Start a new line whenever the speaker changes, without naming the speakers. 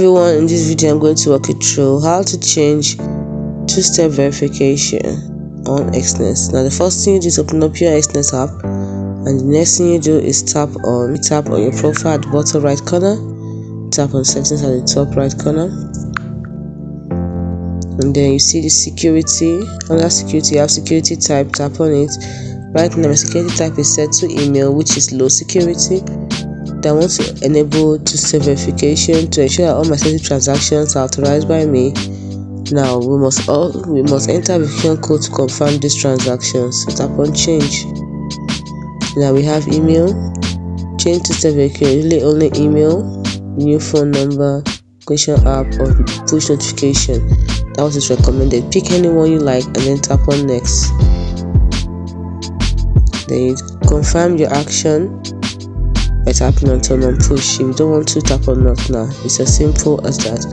Everyone, in this video I'm going to walk you through how to change two-step verification on EXNESS. Now the first thing you do is open up your EXNESS app, and the next thing you do is tap on your profile at the bottom right corner, tap on settings at the top right corner, and then you see the security. Under security you have security type, tap on it. Right now my security type is set to email, which is low security. I want to enable two-step verification to ensure that all my sensitive transactions are authorized by me. Now we must enter verification code to confirm these transactions. So tap on change. Now we have email, change two-step verification, only email, new phone number, question app, or push notification. That was recommended. Pick anyone you like and then tap on next. Then you confirm your action by tapping on turn on push. If you don't want to, tap on not now. It's as simple as that.